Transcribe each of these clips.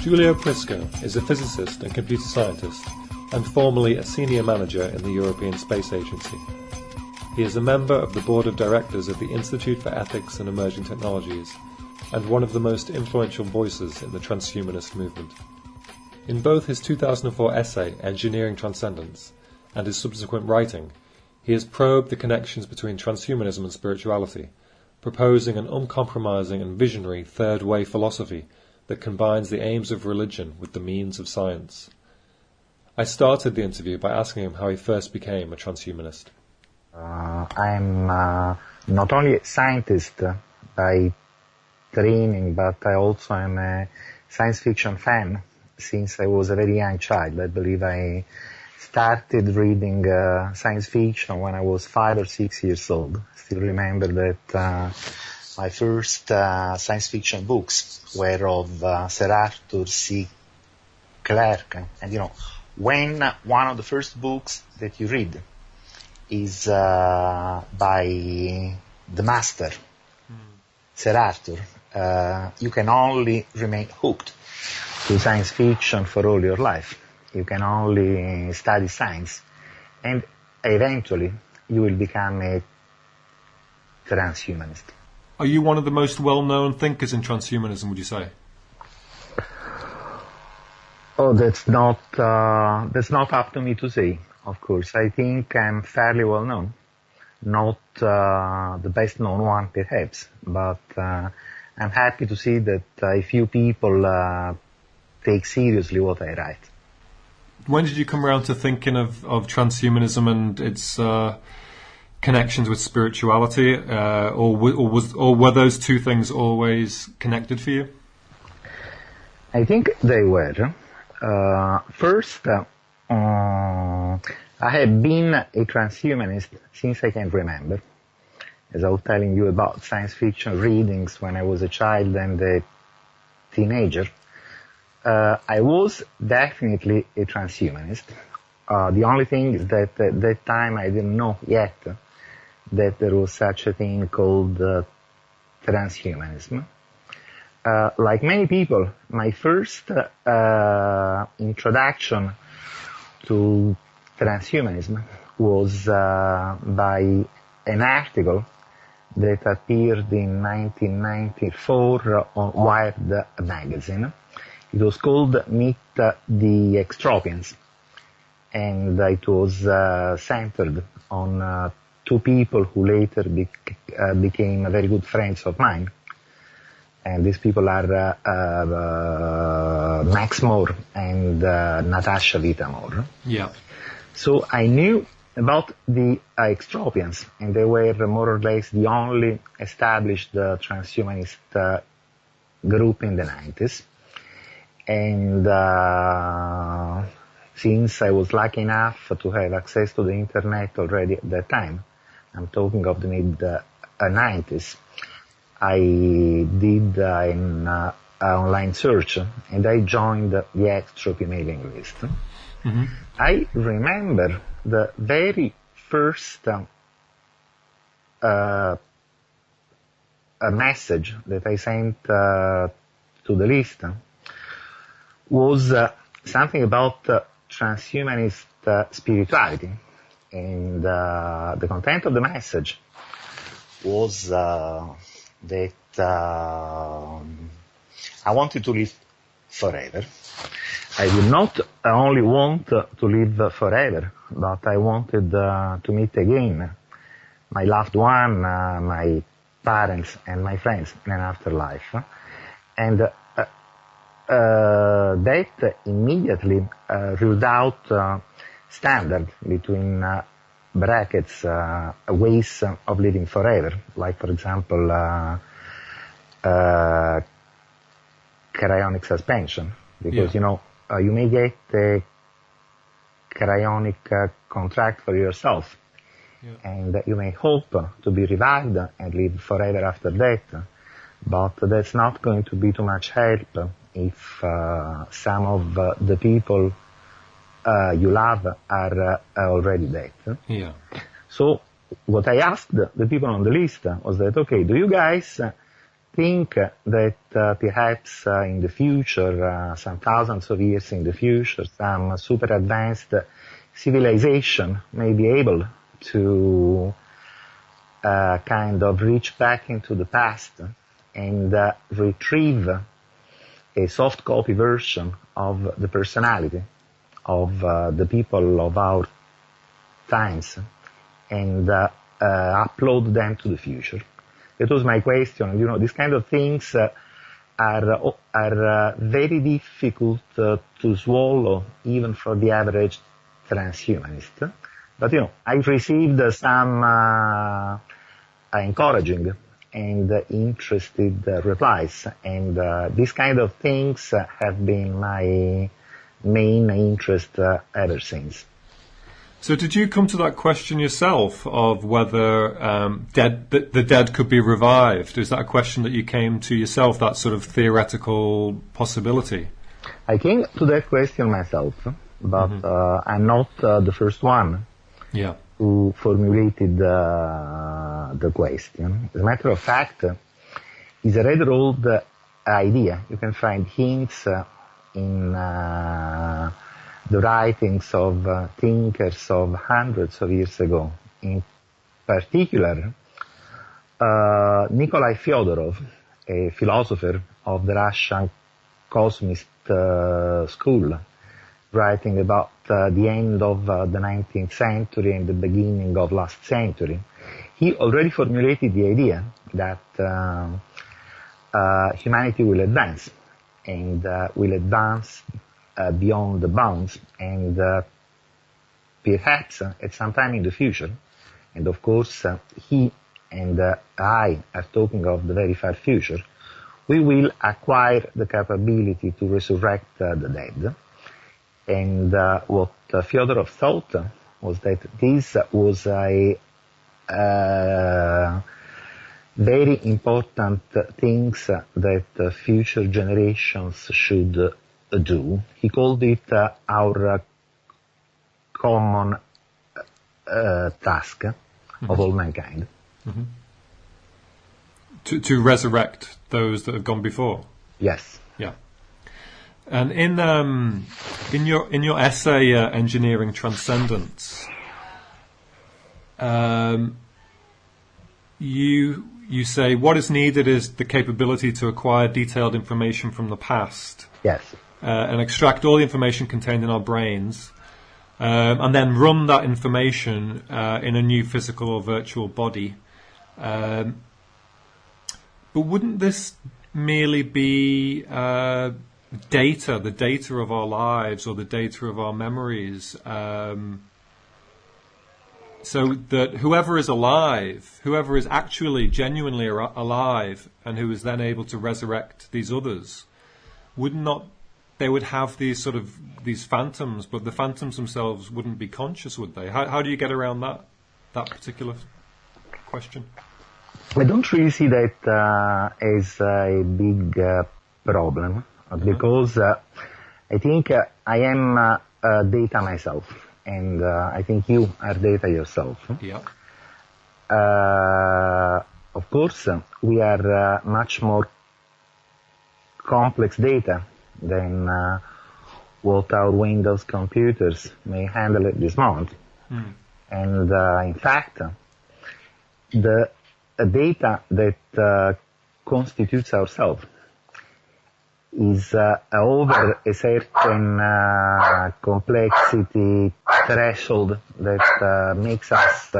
Giulio Prisco is a physicist and computer scientist and formerly a senior manager in the European Space Agency. He is a member of the board of directors of the Institute for Ethics and Emerging Technologies and one of the most influential voices in the transhumanist movement. In both his 2004 essay, Engineering Transcendence, and his subsequent writing, he has probed the connections between transhumanism and spirituality, proposing an uncompromising and visionary third way philosophy that combines the aims of religion with the means of science. I started the interview by asking him how he first became a transhumanist. I'm not only a scientist by training, but I also am a science fiction fan since I was a very young child. I believe I started reading science fiction when I was 5 or 6 years old. I still remember that my first science fiction books were of Sir Arthur C. Clarke. And when one of the first books that you read is by the master, Sir Arthur, you can only remain hooked to science fiction for all your life. You can only study science, and eventually you will become a transhumanist. Are you one of the most well-known thinkers in transhumanism, would you say? Oh, that's not up to me to say, of course. I think I'm fairly well known. Not the best known one, perhaps, but I'm happy to see that a few people take seriously what I write. When did you come around to thinking of transhumanism and its connections with spirituality, or were those two things always connected for you? I think they were. First, I have been a transhumanist since I can remember. As I was telling you about science fiction readings when I was a child and a teenager, I was definitely a transhumanist. The only thing is that at that time I didn't know yet that there was such a thing called transhumanism. Like many people, my first introduction to transhumanism was by an article that appeared in 1994 on Wired magazine. It was called Meet the Extropians, and it was centered on two people who later became very good friends of mine. And these people are Max Moore and Natasha Vita-Moore. Yeah. So I knew about the Extropians, and they were more or less the only established transhumanist group in the 90s. And since I was lucky enough to have access to the internet already at that time, I'm talking of the mid-90s, I did an online search and I joined the Extropy mailing list. Mm-hmm. I remember the very first a message that I sent to the list was something about transhumanist spirituality, and the content of the message was that I wanted to live forever. I did not only want to live forever, but I wanted to meet again my loved one, my parents and my friends in an afterlife. And that immediately ruled out standard between brackets ways of living forever, like for example cryonic suspension, because you may get a cryonic contract for yourself, and you may hope to be revived and live forever after death, but that's not going to be too much help if some of the people you love are already dead. Yeah. So what I asked the people on the list was that, okay, do you guys think that perhaps in the future, some thousands of years in the future, some super advanced civilization may be able to kind of reach back into the past and retrieve a soft copy version of the personality of the people of our times and upload them to the future. That was my question. You know, these kind of things are very difficult to swallow even for the average transhumanist. But, you know, I've received some encouraging and interested replies, and these kind of things have been my main interest ever since. So did you come to that question yourself of whether the dead could be revived? Is that a question that you came to yourself, that sort of theoretical possibility? I came to that question myself, but I'm not the first one who formulated the question. As a matter of fact, it's a rather old idea. You can find hints in the writings of thinkers of hundreds of years ago. In particular, Nikolai Fyodorov, a philosopher of the Russian cosmist school, writing about the end of the 19th century and the beginning of last century, he already formulated the idea that humanity will advance, and will advance beyond the bounds, and perhaps at some time in the future, and of course he and I are talking of the very far future, we will acquire the capability to resurrect the dead. And what Fyodorov thought was that this was a very important things that future generations should do. He called it our common task of all mankind. To resurrect those that have gone before. Yes. Yeah. And in your essay, Engineering Transcendence, you say what is needed is the capability to acquire detailed information from the past. Yes. And extract all the information contained in our brains, and then run that information in a new physical or virtual body. But wouldn't this merely be data, the data of our lives or the data of our memories? So that whoever is alive, whoever is actually genuinely alive, and who is then able to resurrect these others, they would have these sort of these phantoms, but the phantoms themselves wouldn't be conscious, would they? How do you get around that particular question? I don't really see that as a big problem, because I think I am data myself, and I think you are data yourself. Yeah. Of course, we are much more complex data than what our Windows computers may handle at this moment. And in fact, the data that constitutes ourselves is over a certain complexity threshold that makes us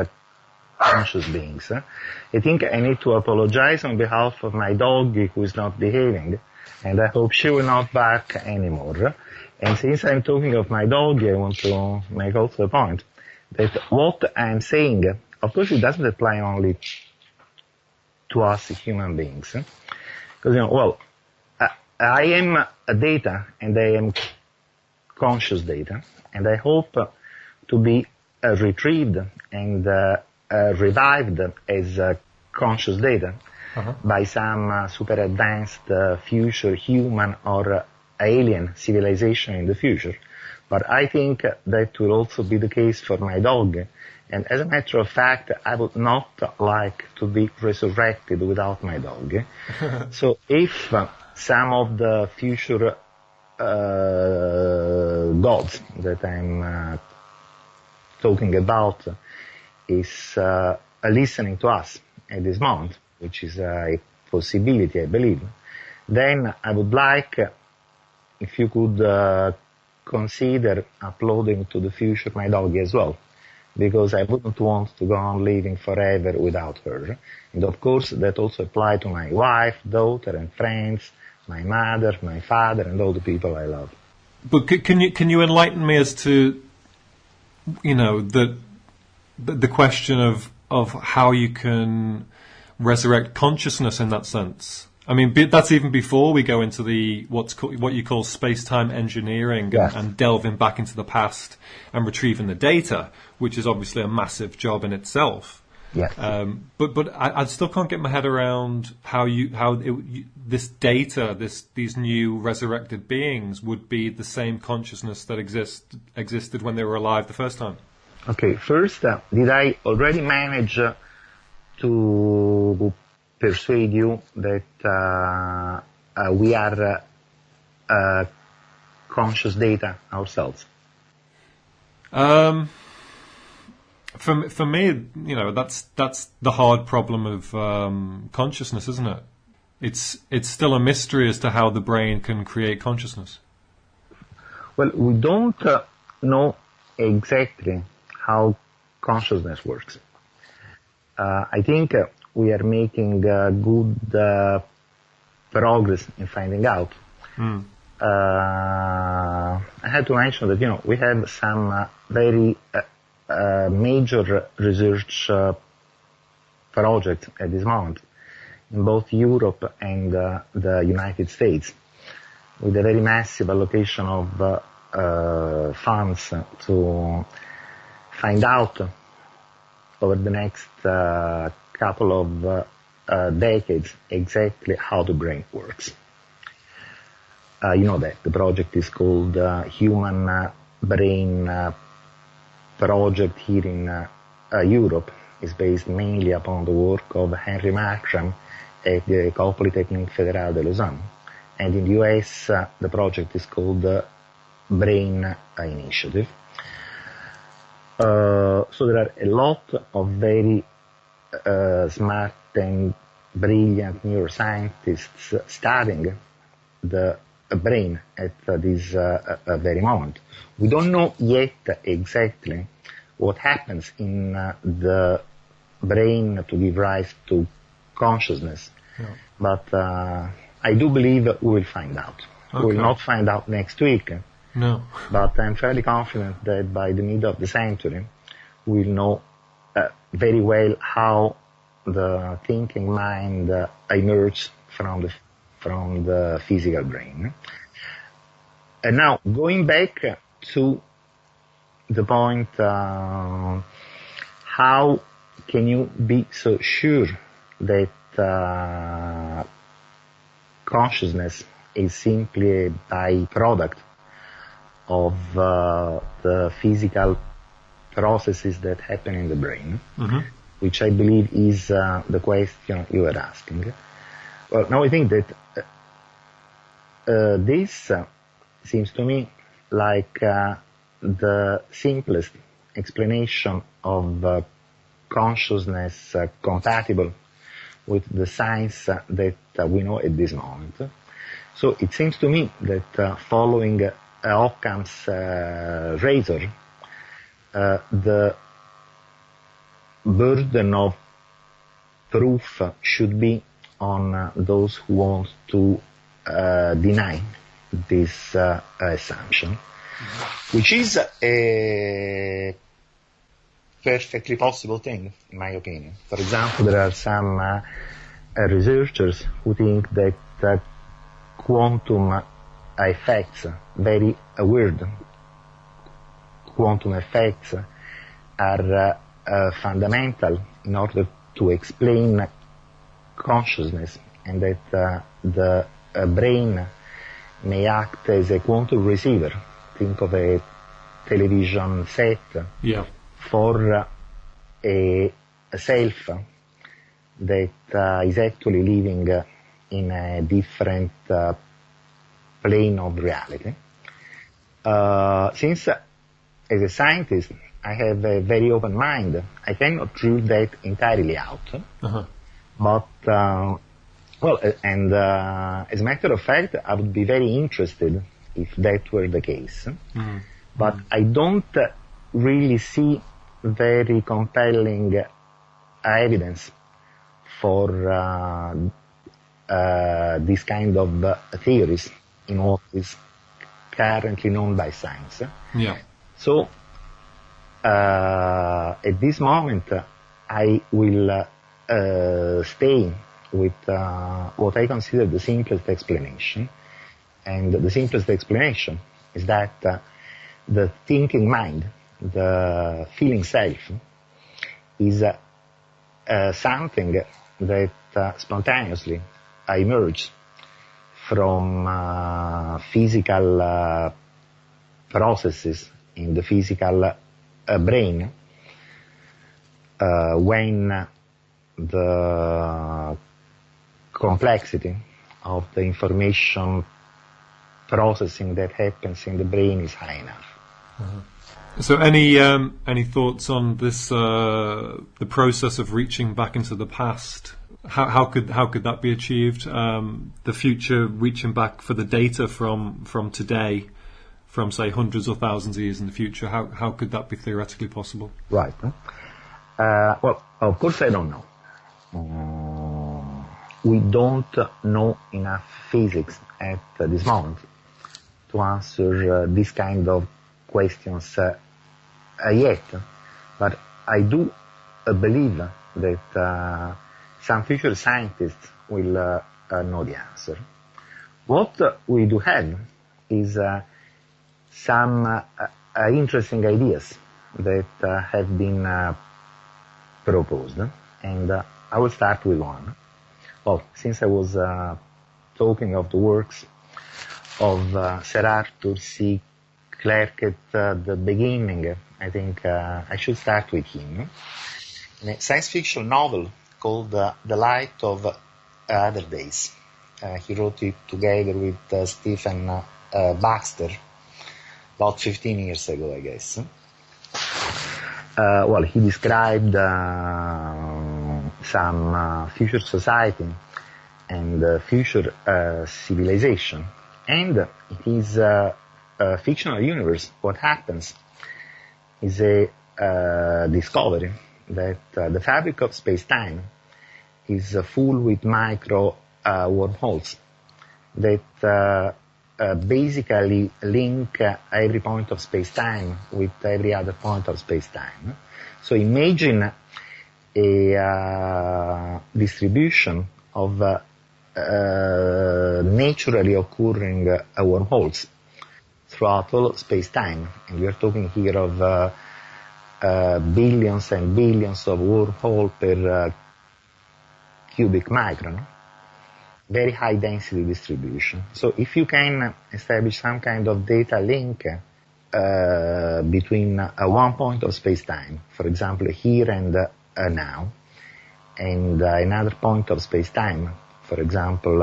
conscious beings. I think I need to apologize on behalf of my dog who is not behaving, and I hope she will not bark anymore. And since I'm talking of my dog, I want to make also a point that what I'm saying, of course, it doesn't apply only to us human beings. Because, I am a data, and I am conscious data, and I hope to be retrieved and revived as conscious data by some super advanced future human or alien civilization in the future. But I think that will also be the case for my dog, And as a matter of fact, I would not like to be resurrected without my dog. So if some of the future gods that I'm talking about is listening to us at this moment, which is a possibility, I believe, then I would like if you could consider uploading to the future my dog as well, because I wouldn't want to go on living forever without her. And of course that also applies to my wife, daughter and friends, my mother, my father and all the people I love. But can you enlighten me as to, you know, the question of how you can resurrect consciousness in that sense? I mean, that's even before we go into what you call space-time engineering, yes, and delving back into the past and retrieving the data, which is obviously a massive job in itself. Yes. But I still can't get my head around how this data, these new resurrected beings, would be the same consciousness that existed when they were alive the first time. Okay. First, did I already manage to persuade you that we are conscious data ourselves? For me, you know, that's the hard problem of consciousness, isn't it? It's still a mystery as to how the brain can create consciousness. Well, we don't know exactly how consciousness works. I think we are making good progress in finding out. I had to mention that, you know, we have some very major research projects at this moment in both Europe and the United States, with a very massive allocation of funds to find out over the next couple of decades exactly how the brain works. You know that the project is called Human Brain Project here in Europe. Is based mainly upon the work of Henry Markram at the École Polytechnique Fédérale de Lausanne. And in the US, the project is called Brain Initiative. So there are a lot of very smart and brilliant neuroscientists studying the brain at this very moment. We don't know yet exactly what happens in the brain to give rise to consciousness, but I do believe we will find out. Okay. We will not find out next week. No. But I'm fairly confident that by the middle of the century, we'll know very well how the thinking mind emerges from the physical brain. And now, going back to the point, how can you be so sure that consciousness is simply a byproduct of the physical processes that happen in the brain, which I believe is the question you are asking. Well, now I think that this seems to me like the simplest explanation of consciousness compatible with the science that we know at this moment. So it seems to me that following Occam's razor, the burden of proof should be on those who want to deny this assumption, which is a perfectly possible thing, in my opinion. For example, there are some researchers who think that quantum effects, very weird quantum effects, are fundamental in order to explain consciousness, and that the brain may act as a quantum receiver. Think of a television set for a self that is actually living in a different plane of reality. Since as a scientist I have a very open mind, I cannot rule that entirely out. Uh-huh. But, as a matter of fact, I would be very interested if that were the case. Mm-hmm. But I don't really see very compelling evidence for this kind of theories in what is currently known by science. Yeah. So, at this moment, I will stay with what I consider the simplest explanation. And the simplest explanation is that the thinking mind, the feeling self, is something that spontaneously emerges from physical processes in the physical brain when the complexity of the information processing that happens in the brain is high enough. Uh-huh. So any thoughts on this, the process of reaching back into the past? How could that be achieved? The future, reaching back for the data from today, from say hundreds or thousands of years in the future, how could that be theoretically possible? Right. Well, of course I don't know. We don't know enough physics at this moment to answer this kind of questions yet. But I do believe that some future scientists will know the answer. What we do have is some interesting ideas that have been proposed, and I will start with one. Well, since I was talking of the works of Sir Arthur C. Clarke at the beginning, I think I should start with him. In a science fiction novel called The Light of Other Days. He wrote it together with Stephen Baxter about 15 years ago, I guess. Well, he described some future society and future civilization. And in his fictional universe, what happens is a discovery that the fabric of space-time is full with micro wormholes that basically link every point of space-time with every other point of space-time. So imagine a distribution of naturally occurring wormholes throughout all space-time, and we are talking here of billions and billions of wormholes per cubic micron, very high density distribution. So if you can establish some kind of data link between one point of space-time, for example here and now, and another point of space-time, for example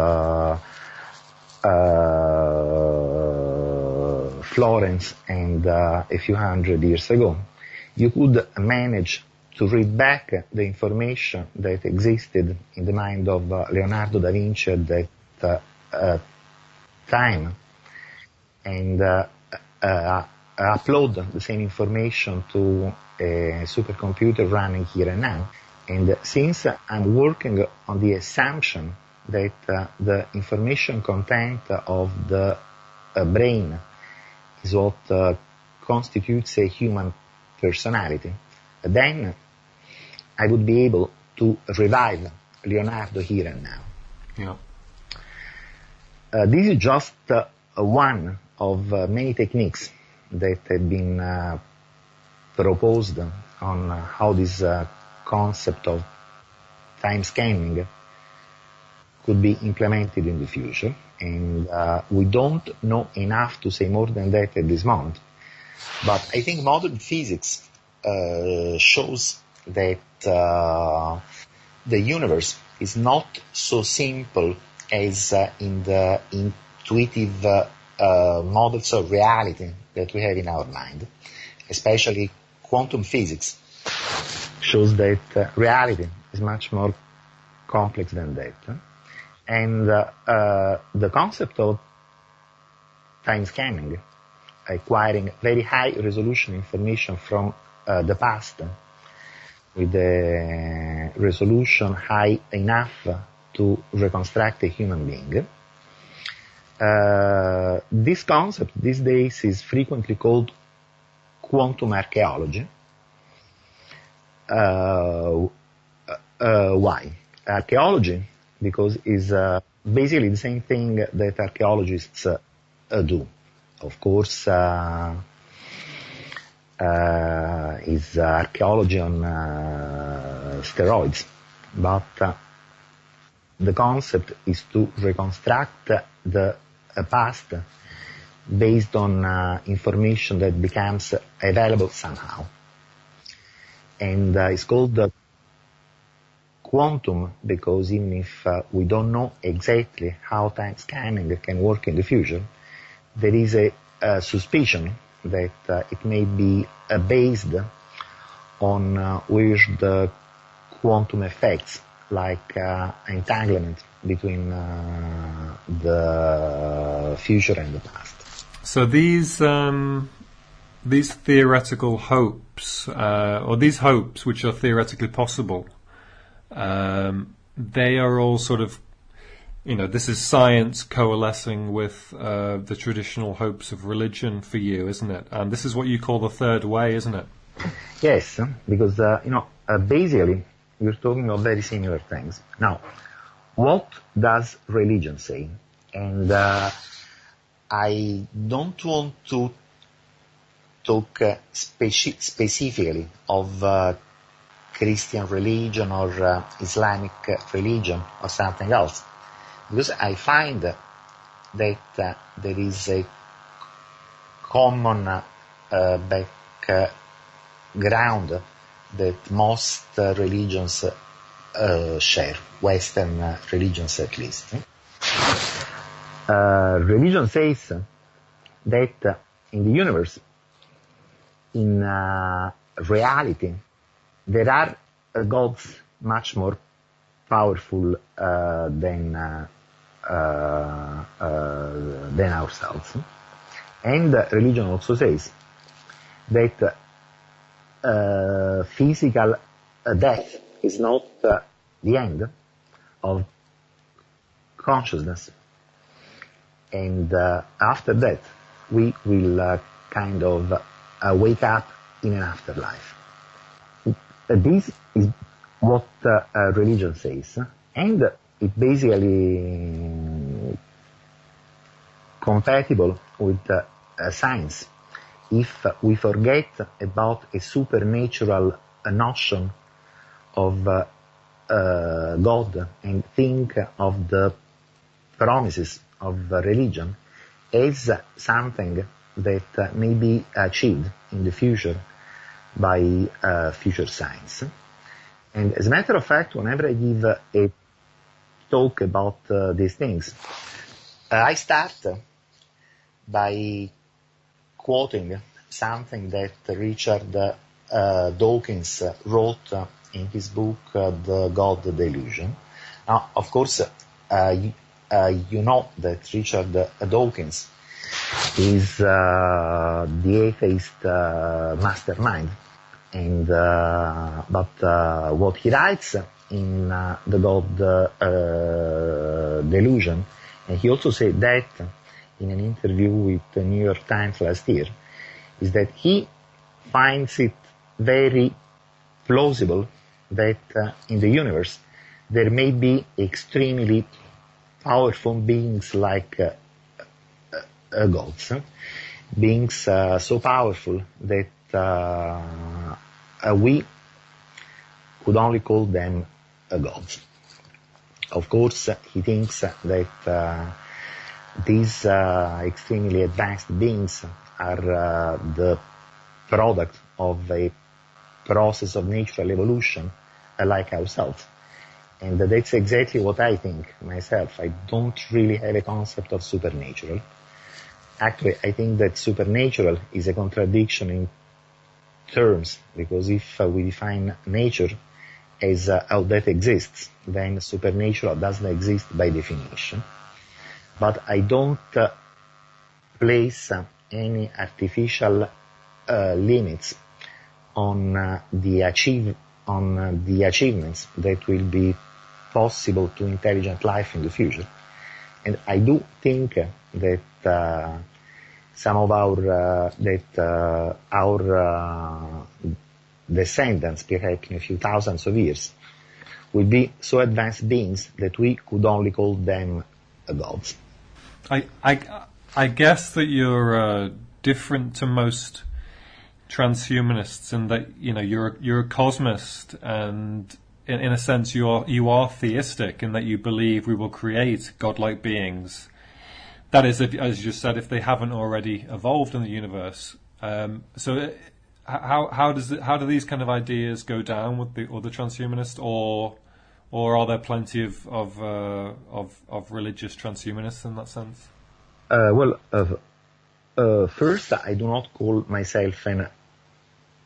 Florence and a few hundred years ago, you could manage to read back the information that existed in the mind of Leonardo da Vinci at that time, and upload the same information to a supercomputer running here and now. And since I'm working on the assumption that the information content of the brain is what constitutes a human personality, then I would be able to revive Leonardo here and now. Yeah. This is just one of many techniques that have been proposed on how this concept of time scanning could be implemented in the future. And we don't know enough to say more than that at this moment. But I think modern physics shows that the universe is not so simple as in the intuitive models of reality that we have in our mind. Especially quantum physics shows that reality is much more complex than that. And the concept of time scanning, acquiring very high resolution information from the past with a resolution high enough to reconstruct a human being. This concept these days is frequently called quantum archaeology. Why? Archaeology, because it's basically the same thing that archaeologists do. Of course, is archaeology on steroids, but the concept is to reconstruct the past based on information that becomes available somehow. And it's called quantum because even if we don't know exactly how time scanning can work in the future, there is a suspicion that it may be based on weird quantum effects like entanglement between the future and the past. So these theoretical hopes, or these hopes which are theoretically possible, they are all sort of, this is science coalescing with the traditional hopes of religion for you, isn't it? And this is what you call the third way, isn't it? Yes, because, basically, we're talking of very similar things. Now, what does religion say? And I don't want to talk specifically of Christian religion or Islamic religion or something else, because I find that there is a common background that most religions share, Western religions at least. Religion says that in the universe, in reality, there are gods much more powerful than ourselves. And religion also says that physical death is not the end of consciousness. And after that, we will kind of wake up in an afterlife. This is what religion says, and it basically compatible with science. If we forget about a supernatural notion of God and think of the promises of religion as something that may be achieved in the future by future science. And as a matter of fact, whenever I give a talk about these things, I start by quoting something that Richard Dawkins wrote in his book, The God Delusion. Now, of course, you know that Richard Dawkins is the atheist mastermind, and but what he writes in The God Delusion, and he also said that in an interview with the New York Times last year, is that he finds it very plausible that in the universe there may be extremely powerful beings like gods, beings so powerful that we could only call them gods. Of course, he thinks that these extremely advanced beings are the product of a process of natural evolution like ourselves. And that's exactly what I think myself. I don't really have a concept of supernatural. Actually, I think that supernatural is a contradiction in terms, because if we define nature as how that exists, then supernatural doesn't exist by definition. But I don't place any artificial limits on the achievements that will be possible to intelligent life in the future. And I do think that some of our descendants, perhaps in a few thousands of years, will be so advanced beings that we could only call them gods. I guess that you're different to most transhumanists in that you're a cosmist, and in a sense you are theistic in that you believe we will create godlike beings. That is, as you just said, if they haven't already evolved in the universe. So how do these kind of ideas go down with the other transhumanists, or are there plenty of religious transhumanists in that sense? First, I do not call myself an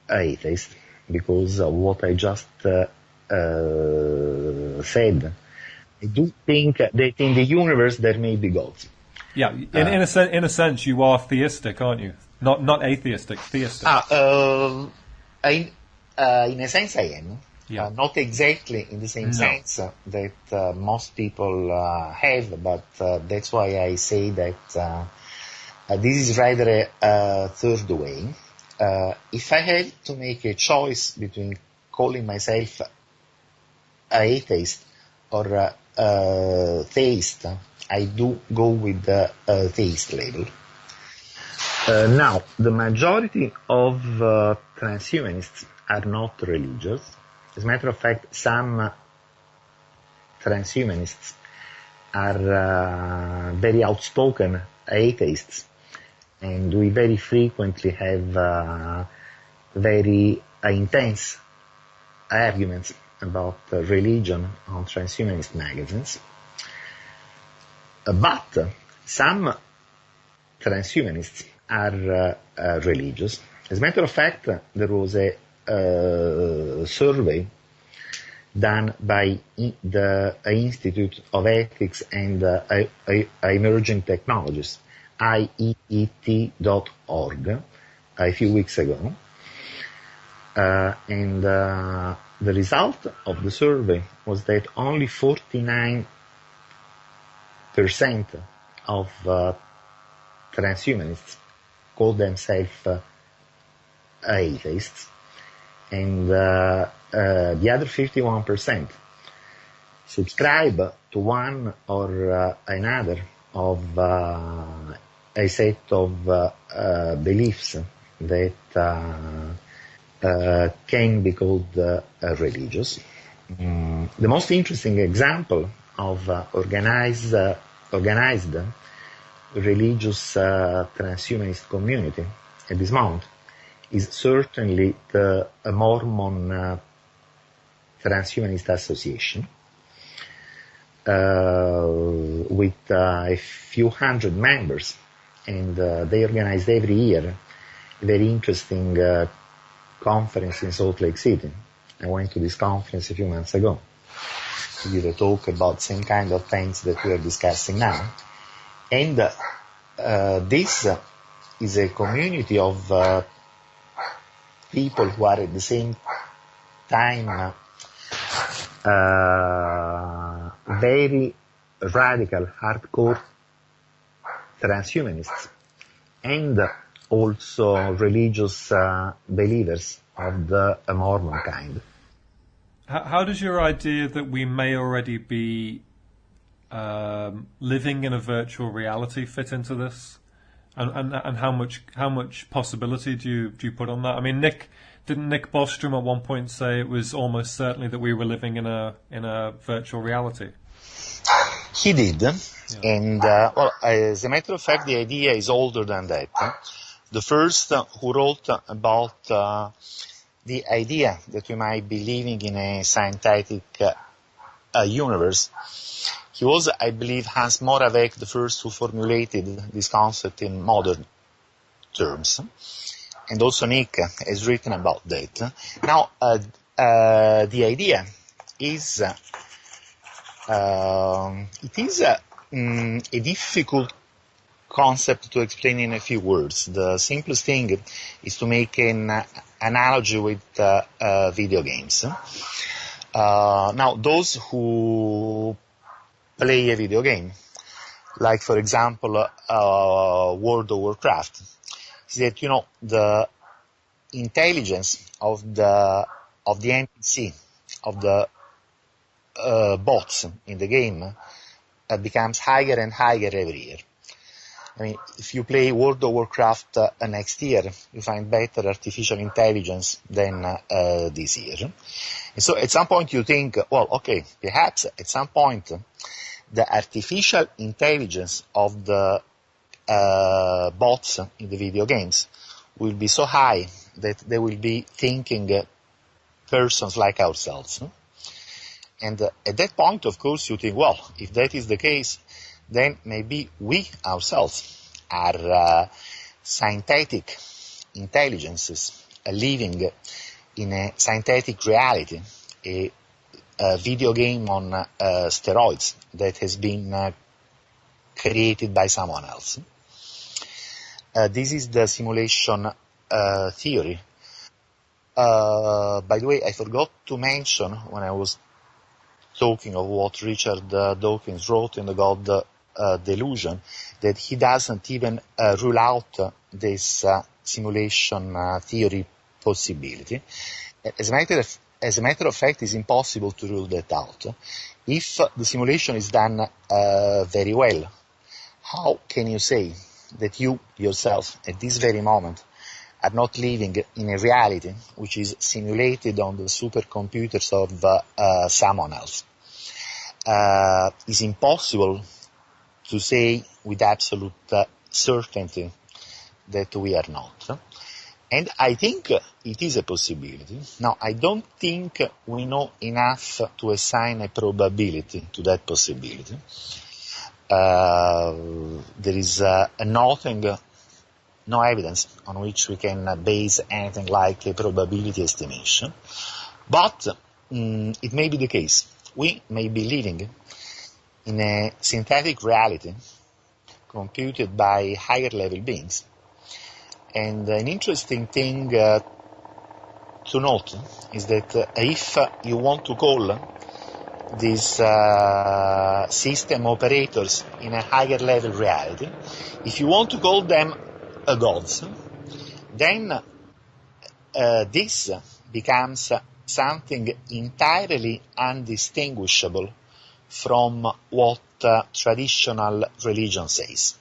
atheist, because of what I just said. I do think that in the universe there may be gods. Yeah, in a sense, you are theistic, aren't you? Not atheistic, theistic. In a sense, I am. Yeah. Not exactly in the same sense that most people have, but that's why I say that this is rather a third way. If I had to make a choice between calling myself atheist or theist, I do go with the theist label. Now, the majority of transhumanists are not religious. As a matter of fact, some transhumanists are very outspoken atheists, and we very frequently have very intense arguments about religion on transhumanist magazines. But some transhumanists are religious. As a matter of fact, there was a survey done by the Institute of Ethics and Emerging Technologies, IEET.org, a few weeks ago. And the result of the survey was that only 49% of transhumanists call themselves atheists, and the other 51% subscribe to one or another of a set of beliefs that can be called religious. The most interesting example of organized religious transhumanist community at this moment is certainly the Mormon Transhumanist Association, with a few hundred members, and they organize every year a very interesting conference in Salt Lake City. I went to this conference a few months ago to give a talk about the same kind of things that we are discussing now. And this is a community of people who are at the same time very radical, hardcore transhumanists, and also religious believers of the Mormon kind. How does your idea that we may already be living in a virtual reality fit into this, and how much possibility do you put on that? I mean, didn't Nick Bostrom at one point say it was almost certainly that we were living in a virtual reality? He did, yeah. And well, as a matter of fact, the idea is older than that. The first who wrote about the idea that we might be living in a synthetic universe. He was, I believe, Hans Moravec, the first who formulated this concept in modern terms. And also Nick has written about that. Now, the idea is, it is a difficult concept to explain in a few words. The simplest thing is to make an analogy with video games. Now, those who play a video game, like for example World of Warcraft, is that, you know, the intelligence of the NPC, of the bots in the game becomes higher and higher every year. I mean, if you play World of Warcraft next year, you find better artificial intelligence than this year. And so at some point you think, well, okay, perhaps at some point the artificial intelligence of the bots in the video games will be so high that they will be thinking persons like ourselves. And at that point, of course, you think, well, if that is the case, then maybe we ourselves are synthetic intelligences living in a synthetic reality, a video game on steroids that has been created by someone else. This is the simulation theory. By the way, I forgot to mention when I was talking of what Richard Dawkins wrote in The God Delusion, that he doesn't even rule out this simulation theory possibility. As a matter of fact, it's impossible to rule that out. If the simulation is done very well, how can you say that you yourself, at this very moment, are not living in a reality which is simulated on the supercomputers of someone else? It's impossible to say with absolute certainty that we are not. And I think it is a possibility. Now, I don't think we know enough to assign a probability to that possibility. There is nothing, no evidence on which we can base anything like a probability estimation. But it may be the case. We may be living in a synthetic reality computed by higher level beings. And an interesting thing to note is that if you want to call these system operators in a higher level reality, if you want to call them gods, then this becomes something entirely undistinguishable from what traditional religion says.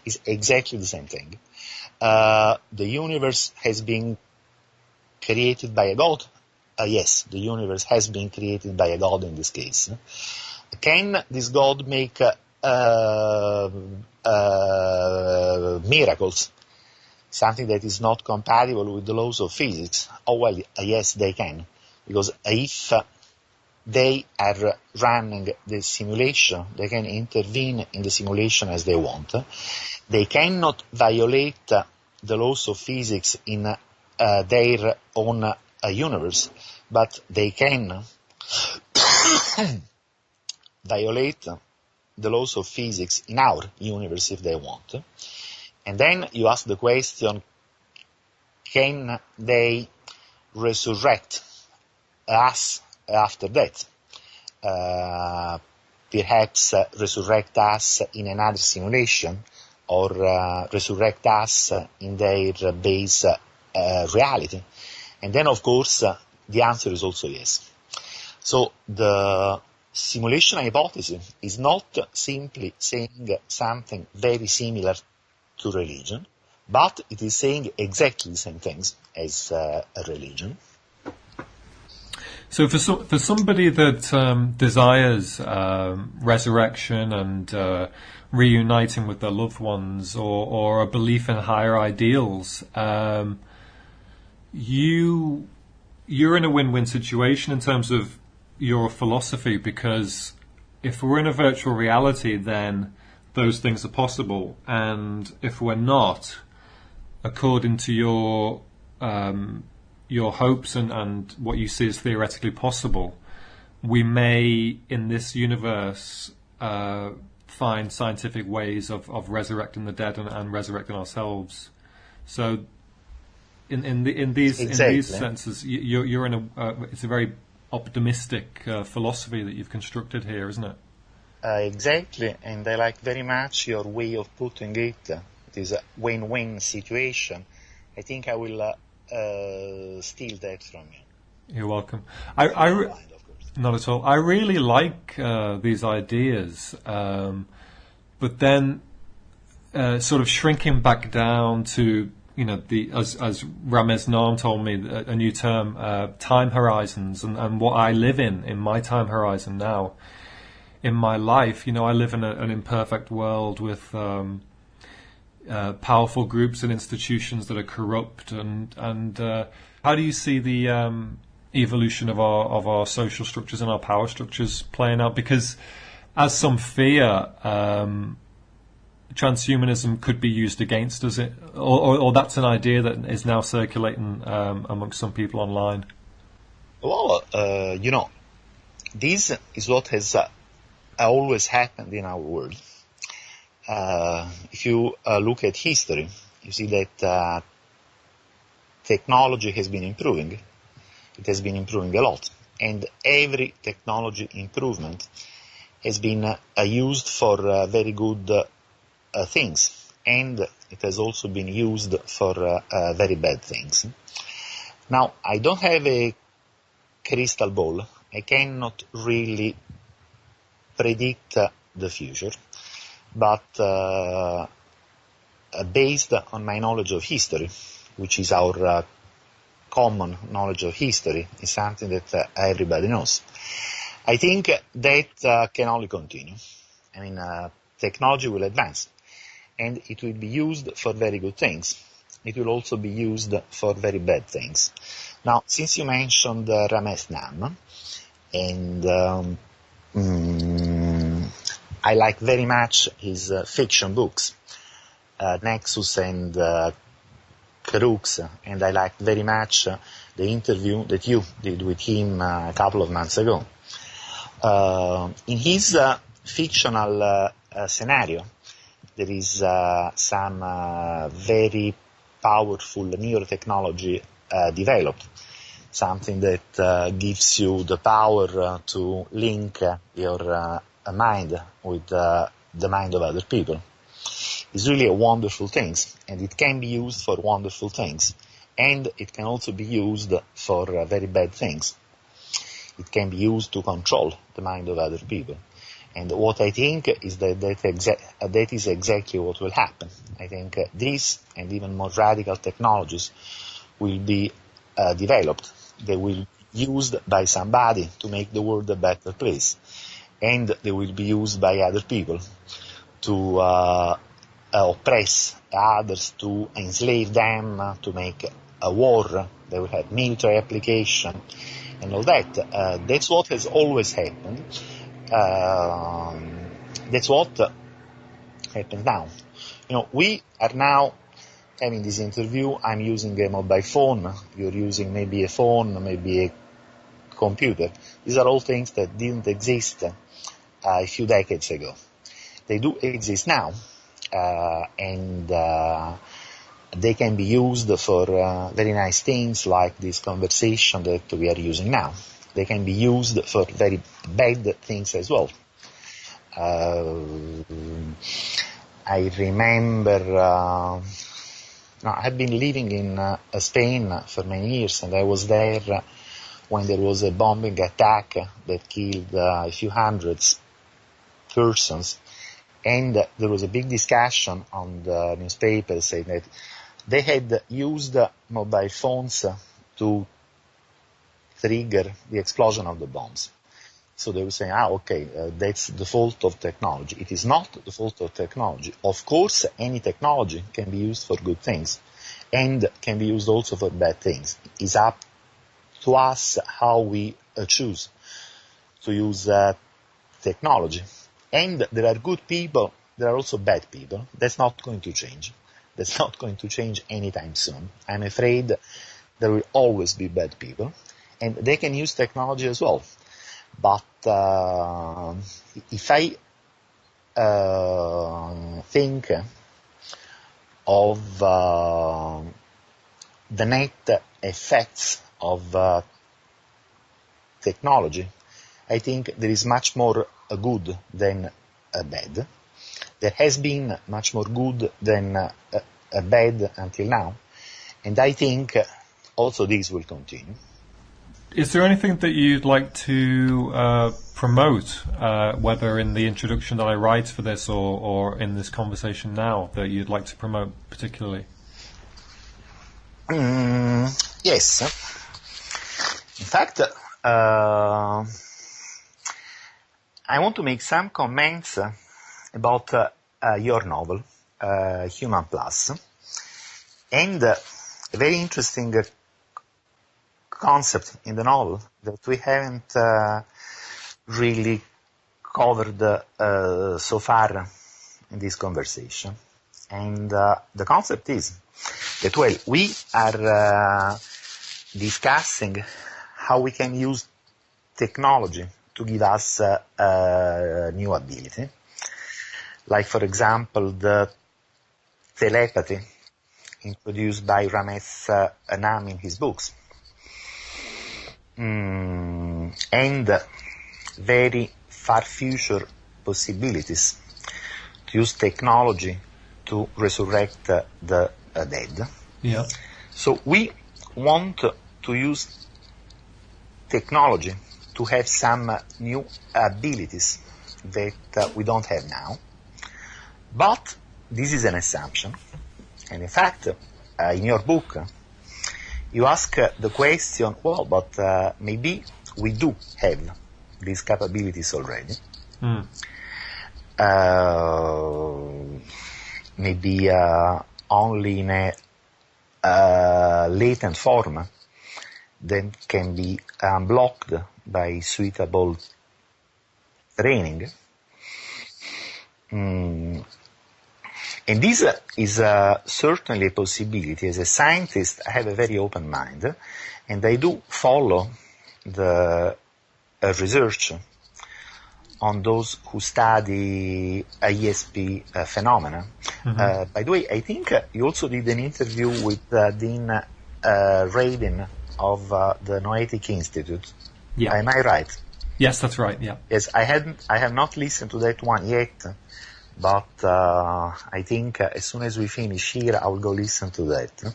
It's exactly the same thing. The universe has been created by a god. Yes, the universe has been created by a god in this case. Can this god make miracles? Something that is not compatible with the laws of physics? Oh, well, yes, they can. Because if they are running the simulation, they can intervene in the simulation as they want. They cannot violate the laws of physics in their own universe, but they can violate the laws of physics in our universe if they want. And then you ask the question, can they resurrect us after death? Perhaps resurrect us in another simulation, or resurrect us in their base reality? And then, of course, the answer is also yes. So the simulation hypothesis is not simply saying something very similar to religion, but it is saying exactly the same things as a religion. So for somebody that desires resurrection and reuniting with their loved ones, or a belief in higher ideals, you you're in a win-win situation in terms of your philosophy, because if we're in a virtual reality, then those things are possible, and if we're not, according to your hopes and what you see as theoretically possible, we may in this universe find scientific ways of resurrecting the dead and resurrecting ourselves. So in these senses, you're in it's a very optimistic philosophy that you've constructed here, isn't it? Exactly, and I like very much your way of putting it. It is a win-win situation. I think I will steal that from you. You're welcome. Not at all. I really like these ideas, but then sort of shrinking back down to, as Ramez Naam told me, a new term, time horizons, and what I live in my time horizon now, in my life. I live in an imperfect world with powerful groups and institutions that are corrupt, and how do you see the evolution of our social structures and our power structures playing out? Because as some fear, transhumanism could be used against us, or that's an idea that is now circulating amongst some people online. Well, this is what has always happened in our world. If you look at history, you see that technology has been improving. It has been improving a lot. And every technology improvement has been used for very good things. And it has also been used for very bad things. Now, I don't have a crystal ball. I cannot really predict the future. But based on my knowledge of history, which is our common knowledge of history, is something that everybody knows, I think that can only continue. I mean, technology will advance, and it will be used for very good things. It will also be used for very bad things. Now, since you mentioned Ramez Naam, and I like very much his fiction books, Nexus and Crux, and I liked very much the interview that you did with him a couple of months ago. In his fictional scenario, there is some very powerful neurotechnology developed, something that gives you the power to link your mind with the mind of other people. It's really a wonderful thing, and it can be used for wonderful things, and it can also be used for very bad things. It can be used to control the mind of other people. And what I think is that is exactly what will happen. I think this and even more radical technologies will be developed. They will be used by somebody to make the world a better place. And they will be used by other people to oppress others, to enslave them, to make a war. They will have military application and all that. That's what has always happened. That's what happens now. We are now having this interview. I'm using a mobile phone. You're using maybe a phone, maybe a computer. These are all things that didn't exist a few decades ago. They do exist now, and they can be used for very nice things like this conversation that we are using now. They can be used for very bad things as well. I remember, I've been living in Spain for many years, and I was there when there was a bombing attack that killed a few hundreds persons, and there was a big discussion on the newspaper saying that they had used mobile phones to trigger the explosion of the bombs. So they were saying, that's the fault of technology. It is not the fault of technology. Of course, any technology can be used for good things and can be used also for bad things. It's up to us how we choose to use technology. And there are good people, there are also bad people. That's not going to change. That's not going to change anytime soon. I'm afraid there will always be bad people, and they can use technology as well. But if I think of the net effects of technology, I think there is much more good than bad. There has been much more good than bad until now, and I think also this will continue. Is there anything that you'd like to promote, whether in the introduction that I write for this or in this conversation now, that you'd like to promote particularly? Yes. In fact, I want to make some comments about your novel, Human Plus, and a very interesting concept in the novel that we haven't really covered so far in this conversation. And the concept is that, well, we are discussing how we can use technology to give us new ability. Like, for example, the telepathy introduced by Ramesh Anam in his books. And very far future possibilities to use technology to resurrect the dead. Yeah. So we want to use technology to have some new abilities that we don't have now. But this is an assumption. And in fact, in your book, you ask the question, well, but maybe we do have these capabilities already. Maybe only in a latent form that can be unblocked by suitable training. And this is certainly a possibility. As a scientist, I have a very open mind, and I do follow the research on those who study ISP phenomena. By the way, I think you also did an interview with Dean Radin of the Noetic Institute. Yeah. Am I right? Yes, that's right. Yeah. Yes, I have not listened to that one yet, but I think as soon as we finish here, I will go listen to that.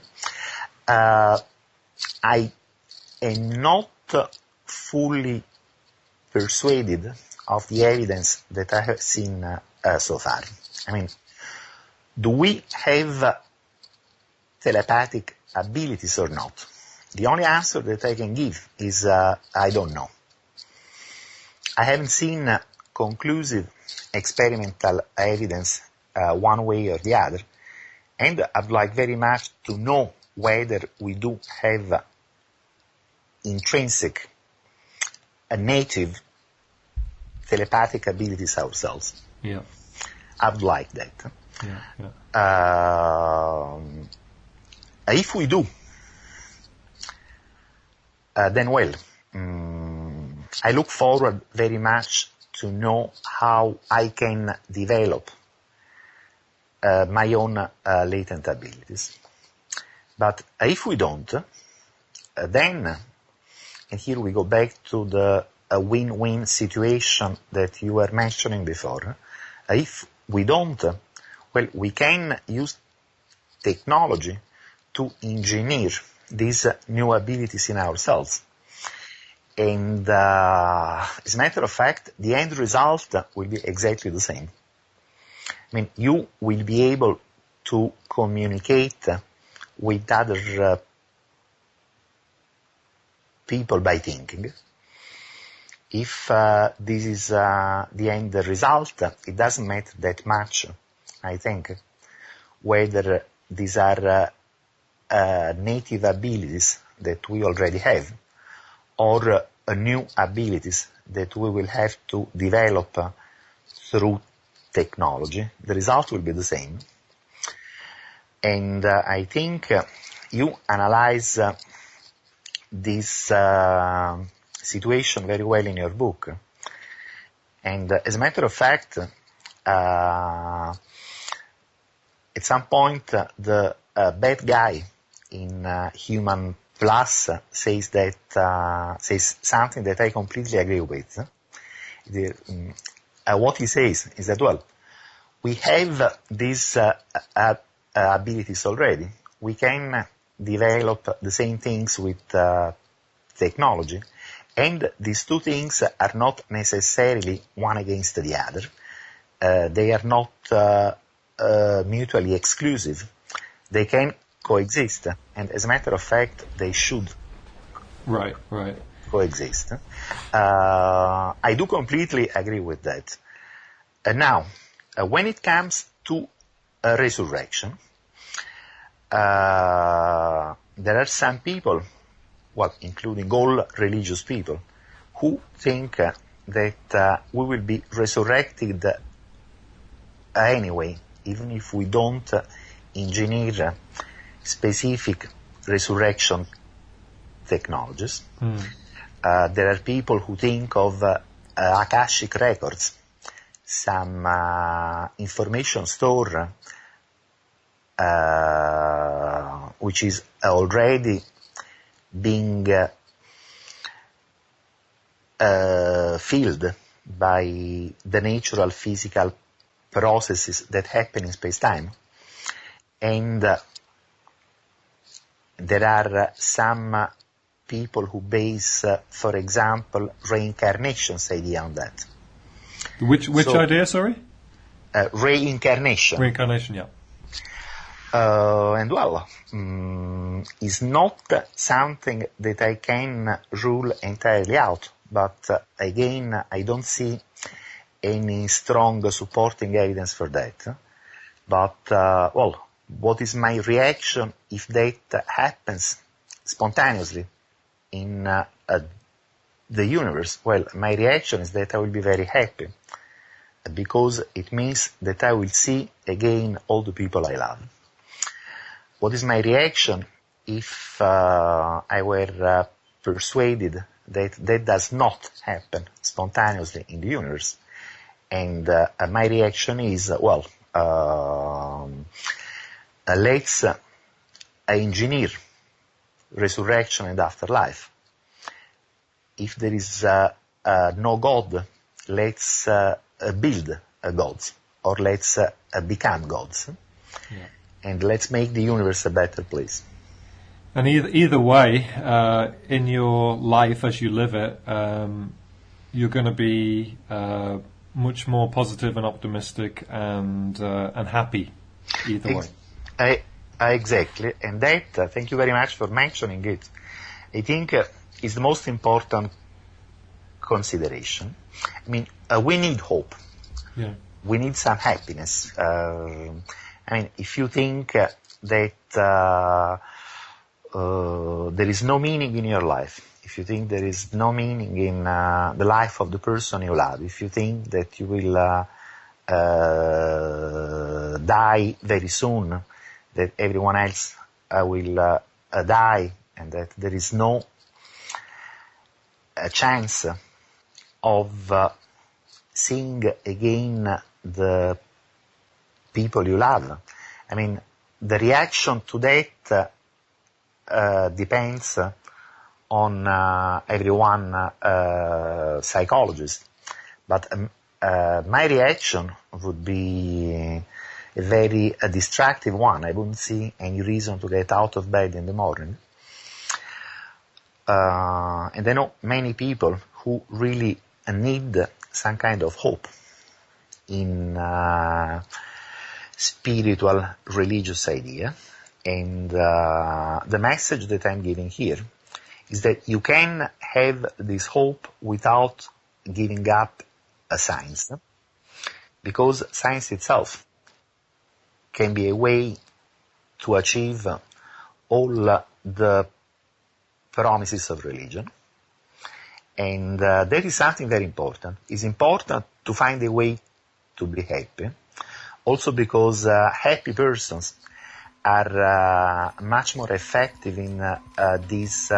I am not fully persuaded of the evidence that I have seen so far. I mean, do we have telepathic abilities or not? The only answer that I can give is I don't know. I haven't seen conclusive experimental evidence one way or the other, and I'd like very much to know whether we do have intrinsic, native telepathic abilities ourselves. Yeah. I'd like that. Yeah. If we do, then well, I look forward very much to know how I can develop my own latent abilities. But if we don't, then, and here we go back to the win-win situation that you were mentioning before, if we don't, well, we can use technology to engineer these new abilities in ourselves. And as a matter of fact, the end result will be exactly the same. I mean, you will be able to communicate with other people by thinking. If this is the end result, it doesn't matter that much, I think, whether these are native abilities that we already have, or new abilities that we will have to develop through technology, the result will be the same. And I think you analyze this situation very well in your book. And as a matter of fact, at some point, the bad guy in Human Plus says something that I completely agree with. What he says is that, well, we have these abilities already. We can develop the same things with technology, and these two things are not necessarily one against the other. They are not mutually exclusive. They can coexist, and as a matter of fact, they should coexist. I do completely agree with that. Now, when it comes to resurrection, there are some people, well, including all religious people, who think that we will be resurrected anyway, even if we don't engineer specific resurrection technologies. There are people who think of Akashic records, some information store which is already being filled by the natural physical processes that happen in space-time. And there are some people who base, for example, reincarnation's idea on that. Which idea, sorry? Reincarnation. Reincarnation, yeah. And well, is not something that I can rule entirely out, but again, I don't see any strong supporting evidence for that. But, well, what is my reaction if that happens spontaneously in the universe? Well, my reaction is that I will be very happy, because it means that I will see again all the people I love. What is my reaction if I were persuaded that that does not happen spontaneously in the universe? And my reaction is, well, let's engineer resurrection and afterlife. If there is no God, let's build gods, or let's become gods. Yeah. And let's make the universe a better place. And either way, in your life as you live it, you're going to be much more positive and optimistic and happy either way. Exactly, and that, thank you very much for mentioning it. I think is the most important consideration. I mean, we need hope. Yeah. We need some happiness. I mean, if you think that there is no meaning in your life, if you think there is no meaning in the life of the person you love, if you think that you will die very soon, that everyone else will die, and that there is no chance of seeing again the people you love. I mean, the reaction to that depends on everyone, psychologist. But my reaction would be a very distractive one. I wouldn't see any reason to get out of bed in the morning. And I know many people who really need some kind of hope in spiritual, religious idea. And the message that I'm giving here is that you can have this hope without giving up a science, because science itself can be a way to achieve all the promises of religion. And there is something very important. It's important to find a way to be happy. Also because happy persons are much more effective in this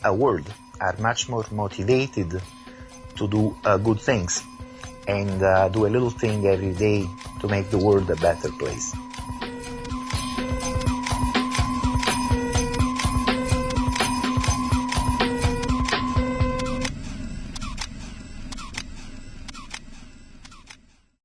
world, are much more motivated to do good things and do a little thing every day to make the world a better place.